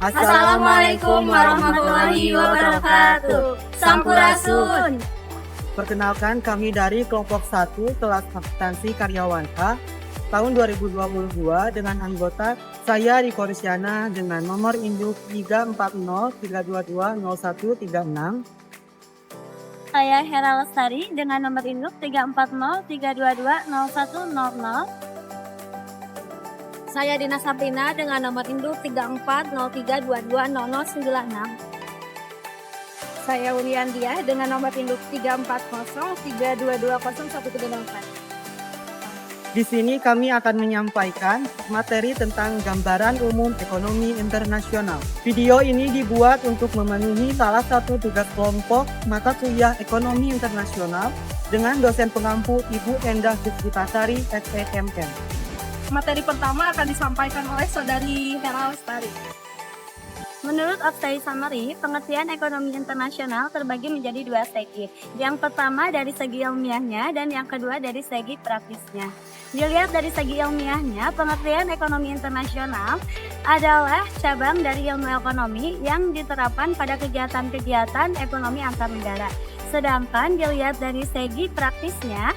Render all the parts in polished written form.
Assalamualaikum warahmatullahi wabarakatuh. Sampurasun. Perkenalkan, kami dari kelompok 1 kelas akuntansi karyawan A tahun 2022 dengan anggota saya Riko Risyana dengan nomor induk 340 322 0136. Saya Hera Lestari dengan nomor induk 340 322 0100. Saya Dina Sabrina dengan nomor induk 3403220096. Saya Ulian Dia dengan nomor induk 340 3220134. Di sini kami akan menyampaikan materi tentang gambaran umum ekonomi internasional. Video ini dibuat untuk memenuhi salah satu tugas kelompok mata kuliah ekonomi internasional dengan dosen pengampu Ibu Endah Puspitasari, SEMM. Materi pertama akan disampaikan oleh Saudari Hera Lestari. Menurut Oxford Summary, pengertian ekonomi internasional terbagi menjadi dua segi. Yang pertama dari segi ilmiahnya dan yang kedua dari segi praktisnya. Dilihat dari segi ilmiahnya, pengertian ekonomi internasional adalah cabang dari ilmu ekonomi yang diterapkan pada kegiatan-kegiatan ekonomi antar negara. Sedangkan dilihat dari segi praktisnya,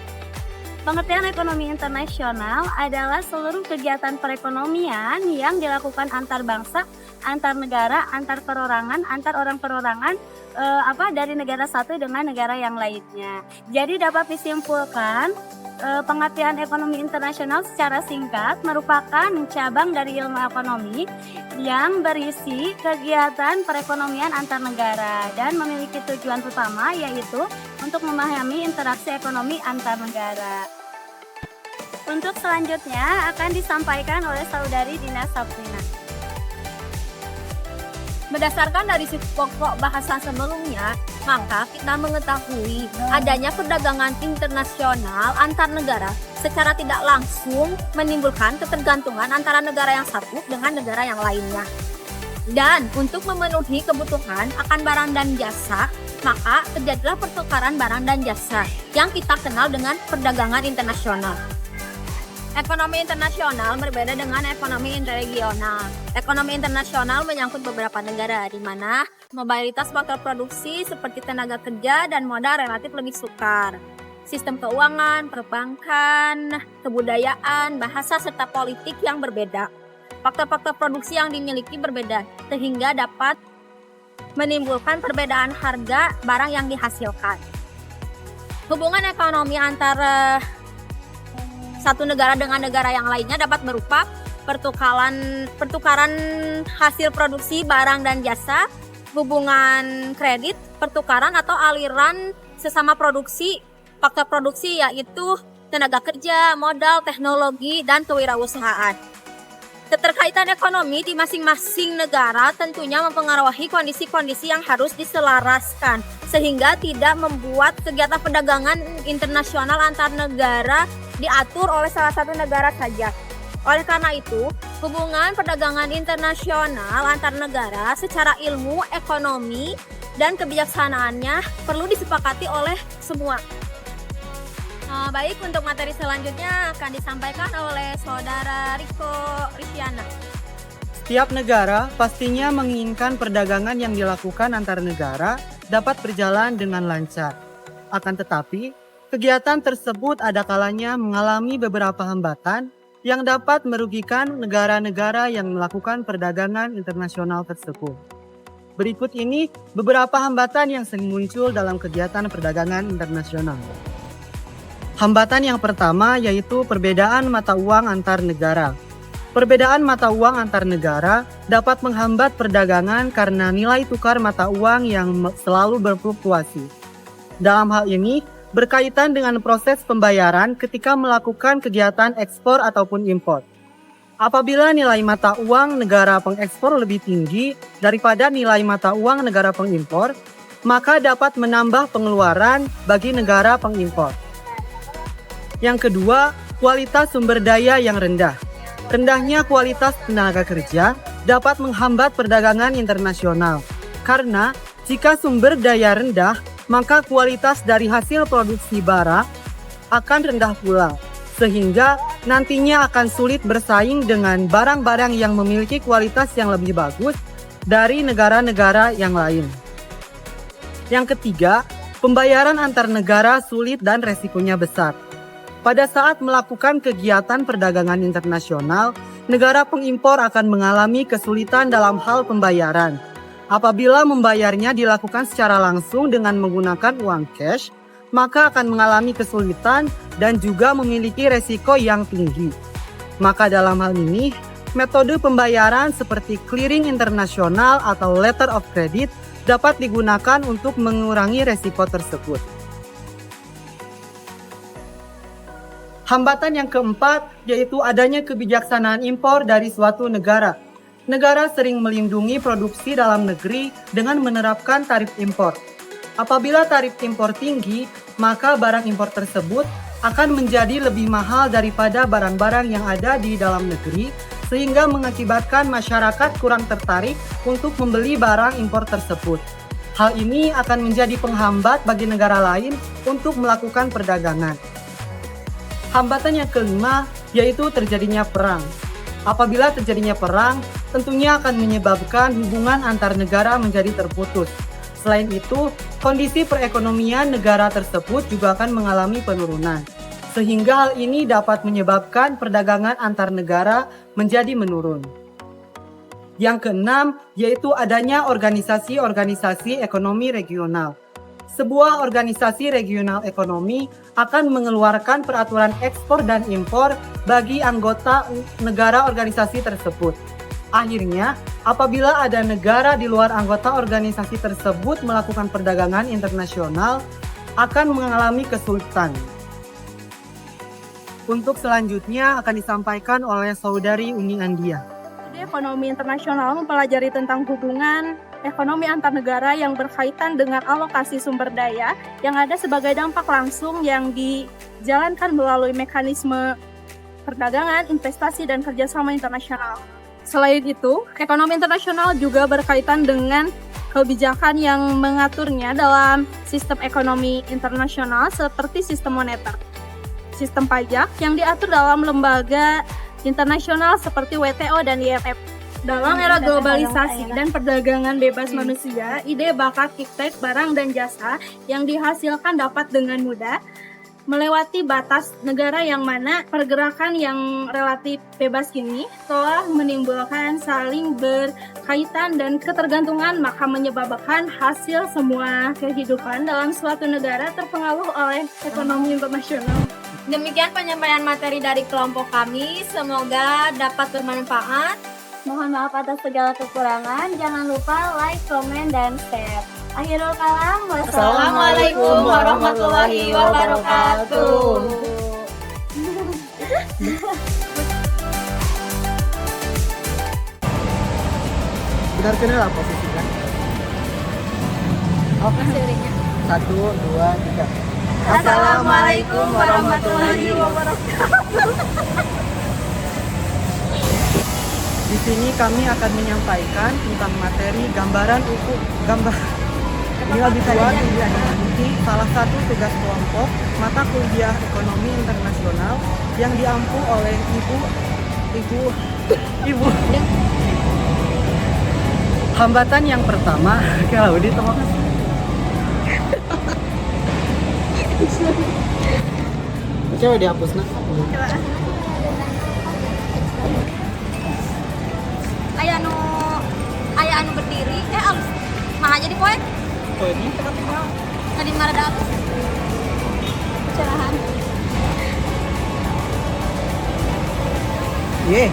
pengertian ekonomi internasional adalah seluruh kegiatan perekonomian yang dilakukan antar bangsa, antar negara, antar perorangan, antar orang perorangan dari negara satu dengan negara yang lainnya. Jadi dapat disimpulkan pengertian ekonomi internasional secara singkat merupakan cabang dari ilmu ekonomi yang berisi kegiatan perekonomian antar negara dan memiliki tujuan utama yaitu untuk memahami interaksi ekonomi antar negara. Untuk selanjutnya akan disampaikan oleh Saudari Dina Sabrina. Berdasarkan dari pokok bahasa sebelumnya, maka kita mengetahui adanya perdagangan internasional antar negara secara tidak langsung menimbulkan ketergantungan antara negara yang satu dengan negara yang lainnya. Dan untuk memenuhi kebutuhan akan barang dan jasa, maka terjadilah pertukaran barang dan jasa yang kita kenal dengan perdagangan internasional. Ekonomi internasional berbeda dengan ekonomi interregional. Ekonomi internasional menyangkut beberapa negara, di mana mobilitas faktor produksi seperti tenaga kerja dan modal relatif lebih sukar. Sistem keuangan, perbankan, kebudayaan, bahasa, serta politik yang berbeda. Faktor-faktor produksi yang dimiliki berbeda, sehingga dapat menimbulkan perbedaan harga barang yang dihasilkan. Hubungan ekonomi antara satu negara dengan negara yang lainnya dapat berupa pertukaran hasil produksi barang dan jasa, hubungan kredit, pertukaran atau aliran sesama produksi, faktor produksi yaitu tenaga kerja, modal, teknologi, dan kewirausahaan. Keterkaitan ekonomi di masing-masing negara tentunya mempengaruhi kondisi-kondisi yang harus diselaraskan, sehingga tidak membuat kegiatan perdagangan internasional antar negara diatur oleh salah satu negara saja. Oleh karena itu, hubungan perdagangan internasional antar negara secara ilmu, ekonomi, dan kebijaksanaannya perlu disepakati oleh semua. Baik, untuk materi selanjutnya akan disampaikan oleh Saudara Riko Risyana. Setiap negara pastinya menginginkan perdagangan yang dilakukan antar negara dapat berjalan dengan lancar. Akan tetapi, kegiatan tersebut ada kalanya mengalami beberapa hambatan yang dapat merugikan negara-negara yang melakukan perdagangan internasional tersebut. Berikut ini beberapa hambatan yang sering muncul dalam kegiatan perdagangan internasional. Hambatan yang pertama yaitu perbedaan mata uang antar negara. Perbedaan mata uang antar negara dapat menghambat perdagangan karena nilai tukar mata uang yang selalu berfluktuasi. Dalam hal ini, berkaitan dengan proses pembayaran ketika melakukan kegiatan ekspor ataupun impor. Apabila nilai mata uang negara pengekspor lebih tinggi daripada nilai mata uang negara pengimpor, maka dapat menambah pengeluaran bagi negara pengimpor. Yang kedua, kualitas sumber daya yang rendah. Rendahnya kualitas tenaga kerja dapat menghambat perdagangan internasional, karena jika sumber daya rendah, maka kualitas dari hasil produksi barang akan rendah pula, sehingga nantinya akan sulit bersaing dengan barang-barang yang memiliki kualitas yang lebih bagus dari negara-negara yang lain. Yang ketiga, pembayaran antar negara sulit dan resikonya besar. Pada saat melakukan kegiatan perdagangan internasional, negara pengimpor akan mengalami kesulitan dalam hal pembayaran. Apabila membayarnya dilakukan secara langsung dengan menggunakan uang cash, maka akan mengalami kesulitan dan juga memiliki resiko yang tinggi. Maka dalam hal ini, metode pembayaran seperti clearing internasional atau letter of credit dapat digunakan untuk mengurangi resiko tersebut. Hambatan yang keempat yaitu adanya kebijaksanaan impor dari suatu negara. Negara sering melindungi produksi dalam negeri dengan menerapkan tarif impor. Apabila tarif impor tinggi, maka barang impor tersebut akan menjadi lebih mahal daripada barang-barang yang ada di dalam negeri, sehingga mengakibatkan masyarakat kurang tertarik untuk membeli barang impor tersebut. Hal ini akan menjadi penghambat bagi negara lain untuk melakukan perdagangan. Hambatan yang kelima yaitu terjadinya perang. Apabila terjadinya perang, tentunya akan menyebabkan hubungan antar negara menjadi terputus. Selain itu, kondisi perekonomian negara tersebut juga akan mengalami penurunan. Sehingga hal ini dapat menyebabkan perdagangan antar negara menjadi menurun. Yang keenam, yaitu adanya organisasi-organisasi ekonomi regional. Sebuah organisasi regional ekonomi akan mengeluarkan peraturan ekspor dan impor bagi anggota negara organisasi tersebut. Akhirnya, apabila ada negara di luar anggota organisasi tersebut melakukan perdagangan internasional, akan mengalami kesulitan. Untuk selanjutnya akan disampaikan oleh Saudari Uni Andia. Ekonomi internasional mempelajari tentang hubungan ekonomi antar negara yang berkaitan dengan alokasi sumber daya yang ada sebagai dampak langsung yang dijalankan melalui mekanisme perdagangan, investasi, dan kerjasama internasional. Selain itu, ekonomi internasional juga berkaitan dengan kebijakan yang mengaturnya dalam sistem ekonomi internasional seperti sistem moneter, sistem pajak yang diatur dalam lembaga internasional seperti WTO dan IMF. Dalam era globalisasi dan perdagangan bebas manusia, ide bakat iptek barang dan jasa yang dihasilkan dapat dengan mudah melewati batas negara, yang mana pergerakan yang relatif bebas ini telah menimbulkan saling berkaitan dan ketergantungan, maka menyebabkan hasil semua kehidupan dalam suatu negara terpengaruh oleh ekonomi internasional. Demikian penyampaian materi dari kelompok kami, semoga dapat bermanfaat. Mohon maaf atas segala kekurangan. Jangan lupa like, komen, dan share. Akhirul kalam. Wassalamualaikum warahmatullahi wabarakatuh. Benar kenal apa posisi kan? Oke. 1, 2, 3. Assalamualaikum warahmatullahi wabarakatuh. Di sini kami akan menyampaikan tentang materi gambaran Bila Bituan ini salah satu tugas kelompok mata kuliah ekonomi internasional yang diampu oleh ibu. Hambatan yang pertama, kalau di terima kasih. Coba dihapus nak. Aya anu berdiri, alus. Mah jadi poin. Poin ini kita tinggal. Tadi marah ada alus. Cerahan. Ye.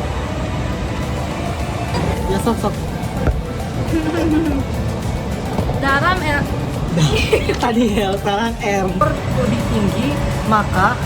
Ya sok. Dalam era Tadi L, sekarang R. Lebih tinggi, maka